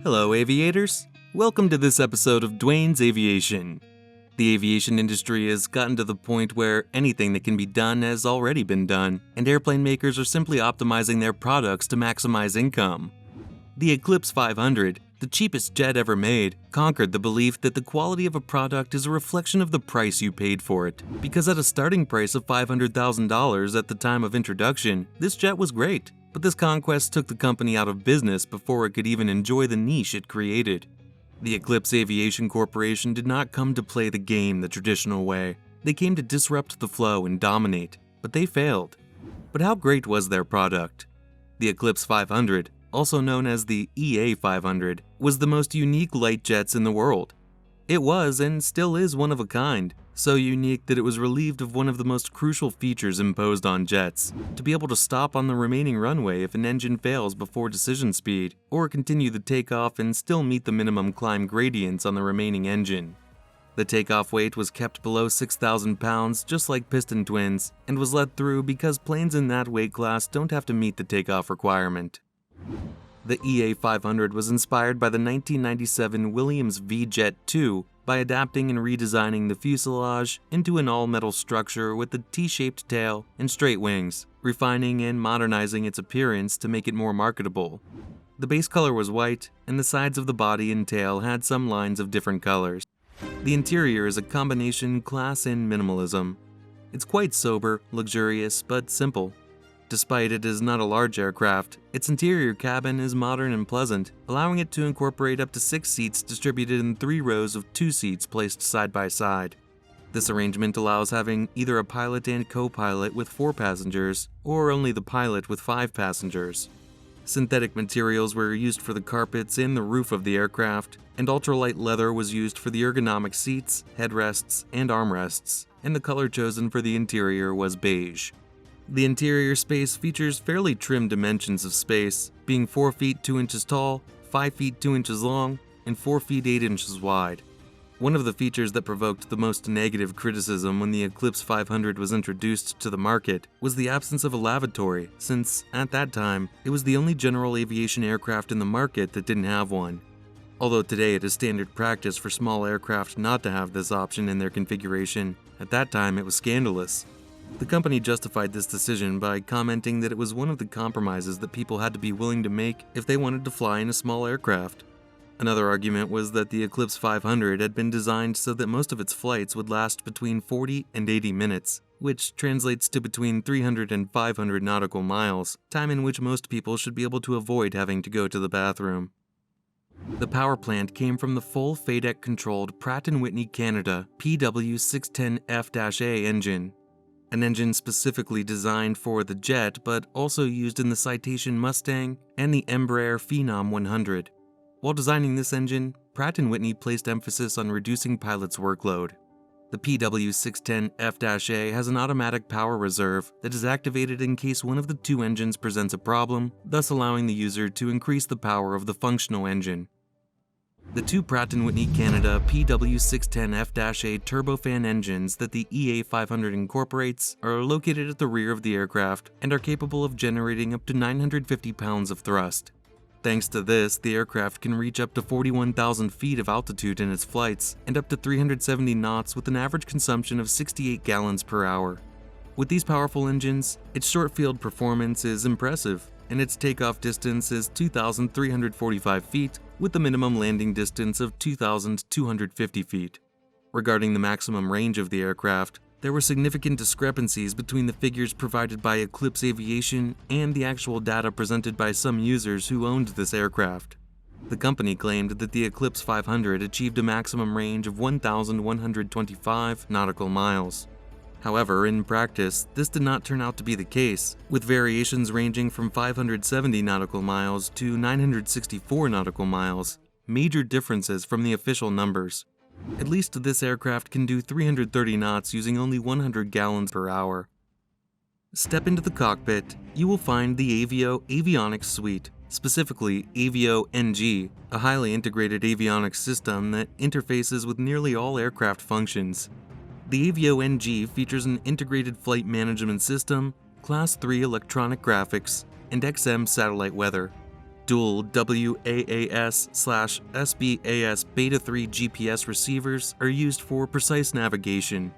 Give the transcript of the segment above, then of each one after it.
Hello, aviators! Welcome to this episode of Dwayne's Aviation. The aviation industry has gotten to the point where anything that can be done has already been done, and airplane makers are simply optimizing their products to maximize income. The Eclipse 500, the cheapest jet ever made, conquered the belief that the quality of a product is a reflection of the price you paid for it, because at a starting price of $500,000 at the time of introduction, this jet was great. But this conquest took the company out of business before it could even enjoy the niche it created. The Eclipse Aviation Corporation did not come to play the game the traditional way. They came to disrupt the flow and dominate, but they failed. But how great was their product? The Eclipse 500, also known as the EA 500, was the most unique light jets in the world. It was, and still is, one of a kind, so unique that it was relieved of one of the most crucial features imposed on jets: to be able to stop on the remaining runway if an engine fails before decision speed, or continue the takeoff and still meet the minimum climb gradients on the remaining engine. The takeoff weight was kept below 6,000 pounds, just like piston twins, and was let through because planes in that weight class don't have to meet the takeoff requirement. The EA 500 was inspired by the 1997 Williams V-Jet II by adapting and redesigning the fuselage into an all-metal structure with a T-shaped tail and straight wings, refining and modernizing its appearance to make it more marketable. The base color was white, and the sides of the body and tail had some lines of different colors. The interior is a combination class and minimalism. It's quite sober, luxurious, but simple. Despite it is not a large aircraft, its interior cabin is modern and pleasant, allowing it to incorporate up to 6 seats distributed in 3 rows of 2 seats placed side by side. This arrangement allows having either a pilot and co-pilot with 4 passengers, or only the pilot with 5 passengers. Synthetic materials were used for the carpets and the roof of the aircraft, and ultralight leather was used for the ergonomic seats, headrests, and armrests, and the color chosen for the interior was beige. The interior space features fairly trim dimensions of space, being 4 feet 2 inches tall, 5 feet 2 inches long, and 4 feet 8 inches wide. One of the features that provoked the most negative criticism when the Eclipse 500 was introduced to the market was the absence of a lavatory, since, at that time, it was the only general aviation aircraft in the market that didn't have one. Although today it is standard practice for small aircraft not to have this option in their configuration, at that time it was scandalous. The company justified this decision by commenting that it was one of the compromises that people had to be willing to make if they wanted to fly in a small aircraft. Another argument was that the Eclipse 500 had been designed so that most of its flights would last between 40 and 80 minutes, which translates to between 300 and 500 nautical miles, time in which most people should be able to avoid having to go to the bathroom. The power plant came from the full FADEC-controlled Pratt & Whitney Canada PW610F-A engine, an engine specifically designed for the jet but also used in the Citation Mustang and the Embraer Phenom 100. While designing this engine, Pratt & Whitney placed emphasis on reducing pilots' workload. The PW610F-A has an automatic power reserve that is activated in case one of the 2 engines presents a problem, thus allowing the user to increase the power of the functional engine. The 2 Pratt & Whitney Canada PW610F-A turbofan engines that the EA 500 incorporates are located at the rear of the aircraft and are capable of generating up to 950 pounds of thrust. Thanks to this, the aircraft can reach up to 41,000 feet of altitude in its flights and up to 370 knots with an average consumption of 68 gallons per hour. With these powerful engines, its short-field performance is impressive, and its takeoff distance is 2,345 feet with the minimum landing distance of 2,250 feet. Regarding the maximum range of the aircraft, there were significant discrepancies between the figures provided by Eclipse Aviation and the actual data presented by some users who owned this aircraft. The company claimed that the Eclipse 500 achieved a maximum range of 1,125 nautical miles. However, in practice, this did not turn out to be the case, with variations ranging from 570 nautical miles to 964 nautical miles, major differences from the official numbers. At least this aircraft can do 330 knots using only 100 gallons per hour. Step into the cockpit, you will find the Avionics suite, specifically Avio NG, a highly integrated avionics system that interfaces with nearly all aircraft functions. The Avio NG features an integrated flight management system, Class 3 electronic graphics, and XM satellite weather. Dual WAAS/SBAS Beta 3 GPS receivers are used for precise navigation.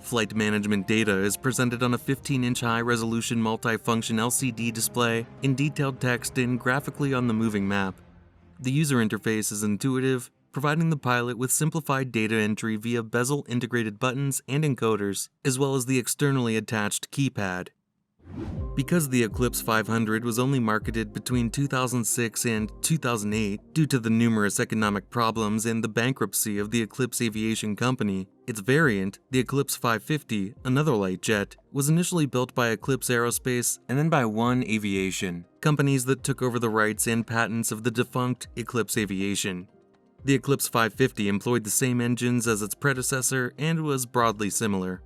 Flight management data is presented on a 15-inch high-resolution multifunction LCD display in detailed text and graphically on the moving map. The user interface is intuitive, providing the pilot with simplified data entry via bezel-integrated buttons and encoders, as well as the externally attached keypad. Because the Eclipse 500 was only marketed between 2006 and 2008 due to the numerous economic problems and the bankruptcy of the Eclipse Aviation company, its variant, the Eclipse 550, another light jet, was initially built by Eclipse Aerospace and then by Aviation, companies that took over the rights and patents of the defunct Eclipse Aviation. The Eclipse 550 employed the same engines as its predecessor and was broadly similar.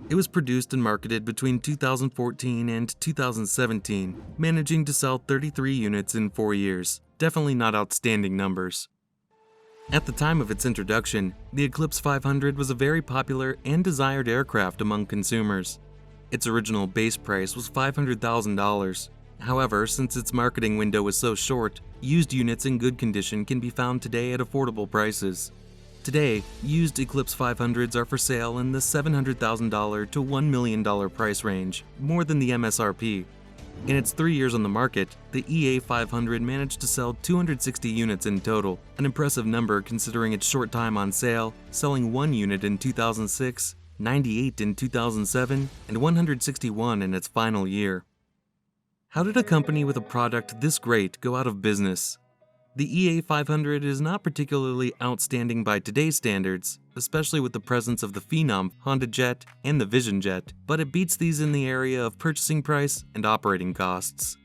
It was produced and marketed between 2014 and 2017, managing to sell 33 units in 4 years. Definitely not outstanding numbers. At the time of its introduction, the Eclipse 500 was a very popular and desired aircraft among consumers. Its original base price was $500,000. However, since its marketing window was so short, used units in good condition can be found today at affordable prices. Today, used Eclipse 500s are for sale in the $700,000 to $1 million price range, more than the MSRP. In its 3 years on the market, the EA 500 managed to sell 260 units in total, an impressive number considering its short time on sale, selling 1 unit in 2006, 98 in 2007, and 161 in its final year. How did a company with a product this great go out of business? The EA 500 is not particularly outstanding by today's standards, especially with the presence of the Phenom, Honda Jet, and the Vision Jet, but it beats these in the area of purchasing price and operating costs.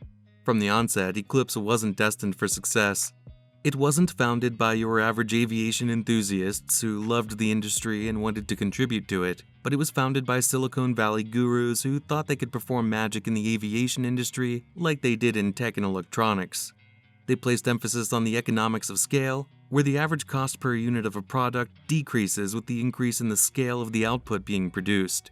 From the onset, Eclipse wasn't destined for success. It wasn't founded by your average aviation enthusiasts who loved the industry and wanted to contribute to it, but it was founded by Silicon Valley gurus who thought they could perform magic in the aviation industry like they did in tech and electronics. They placed emphasis on the economics of scale, where the average cost per unit of a product decreases with the increase in the scale of the output being produced.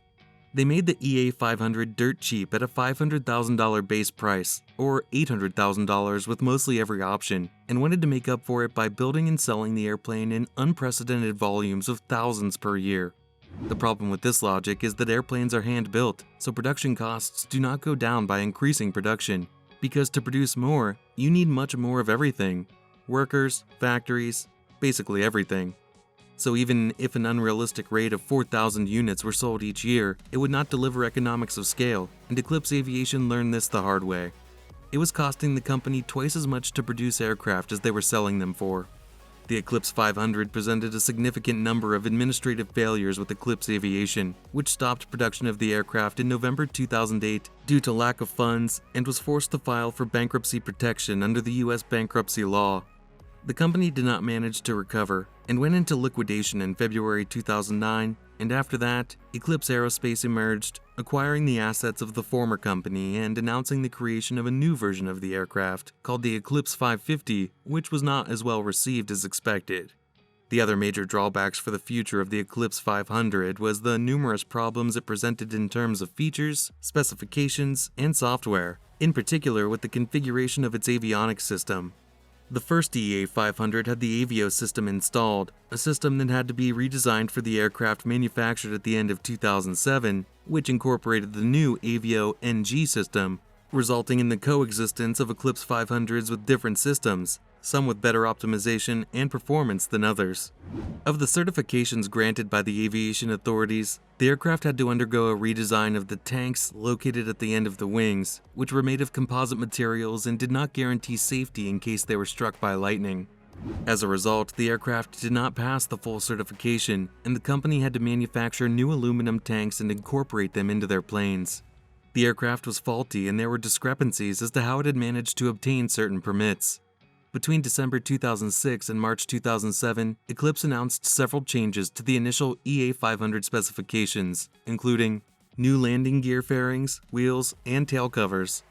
They made the EA 500 dirt cheap at a $500,000 base price, or $800,000 with mostly every option, and wanted to make up for it by building and selling the airplane in unprecedented volumes of thousands per year. The problem with this logic is that airplanes are hand-built, so production costs do not go down by increasing production. Because to produce more, you need much more of everything. Workers, factories, basically everything. So even if an unrealistic rate of 4,000 units were sold each year, it would not deliver economics of scale, and Eclipse Aviation learned this the hard way. It was costing the company twice as much to produce aircraft as they were selling them for. The Eclipse 500 presented a significant number of administrative failures with Eclipse Aviation, which stopped production of the aircraft in November 2008 due to lack of funds and was forced to file for bankruptcy protection under the U.S. bankruptcy law. The company did not manage to recover and went into liquidation in February 2009, and after that, Eclipse Aerospace emerged, acquiring the assets of the former company and announcing the creation of a new version of the aircraft called the Eclipse 550, which was not as well received as expected. The other major drawbacks for the future of the Eclipse 500 was the numerous problems it presented in terms of features, specifications, and software, in particular with the configuration of its avionics system. The first EA 500 had the Aviation system installed, a system that had to be redesigned for the aircraft manufactured at the end of 2007, which incorporated the new Aviation NG system, resulting in the coexistence of Eclipse 500s with different systems, some with better optimization and performance than others. Of the certifications granted by the aviation authorities, the aircraft had to undergo a redesign of the tanks located at the end of the wings, which were made of composite materials and did not guarantee safety in case they were struck by lightning. As a result, the aircraft did not pass the full certification, and the company had to manufacture new aluminum tanks and incorporate them into their planes. The aircraft was faulty, and there were discrepancies as to how it had managed to obtain certain permits. Between December 2006 and March 2007, Eclipse announced several changes to the initial EA 500 specifications, including new landing gear fairings, wheels, and tail covers,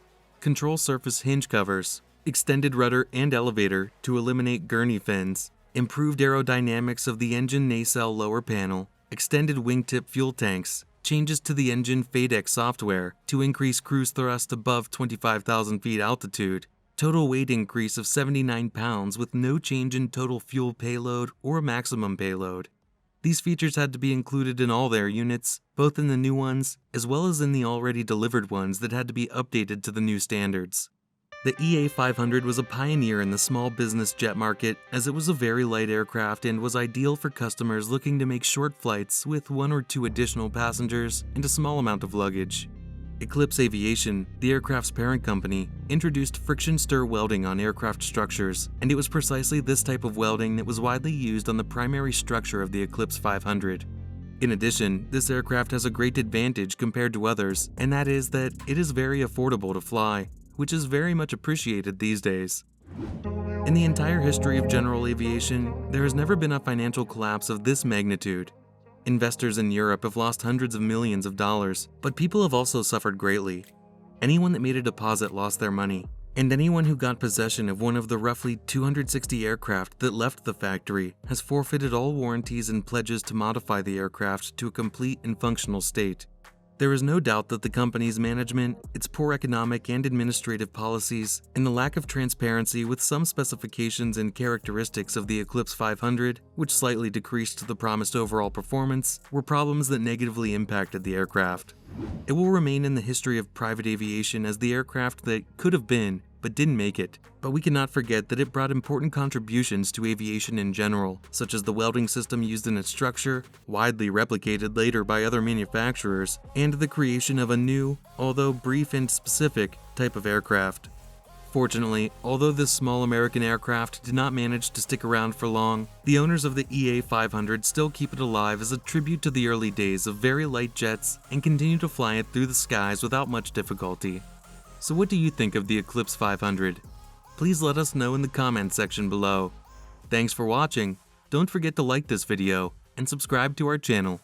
control surface hinge covers, extended rudder and elevator to eliminate gurney fins, improved aerodynamics of the engine nacelle lower panel, extended wingtip fuel tanks, changes to the engine FADEC software to increase cruise thrust above 25,000 feet altitude, total weight increase of 79 pounds with no change in total fuel payload or maximum payload. These features had to be included in all their units, both in the new ones as well as in the already delivered ones that had to be updated to the new standards. The EA500 was a pioneer in the small business jet market as it was a very light aircraft and was ideal for customers looking to make short flights with 1 or 2 additional passengers and a small amount of luggage. Eclipse Aviation, the aircraft's parent company, introduced friction stir welding on aircraft structures, and it was precisely this type of welding that was widely used on the primary structure of the Eclipse 500. In addition, this aircraft has a great advantage compared to others, and that is that it is very affordable to fly, which is very much appreciated these days. In the entire history of general aviation, there has never been a financial collapse of this magnitude. Investors in Europe have lost hundreds of millions of dollars, but people have also suffered greatly. Anyone that made a deposit lost their money, and anyone who got possession of one of the roughly 260 aircraft that left the factory has forfeited all warranties and pledges to modify the aircraft to a complete and functional state. There is no doubt that the company's management, its poor economic and administrative policies, and the lack of transparency with some specifications and characteristics of the Eclipse 500, which slightly decreased the promised overall performance, were problems that negatively impacted the aircraft. It will remain in the history of private aviation as the aircraft that could have been, but didn't make it. But we cannot forget that it brought important contributions to aviation in general, such as the welding system used in its structure, widely replicated later by other manufacturers, and the creation of a new, although brief and specific, type of aircraft. Fortunately, although this small American aircraft did not manage to stick around for long, the owners of the EA500 still keep it alive as a tribute to the early days of very light jets and continue to fly it through the skies without much difficulty. So what do you think of the Eclipse 500? Please let us know in the comments section below. Thanks for watching. Don't forget to like this video and subscribe to our channel.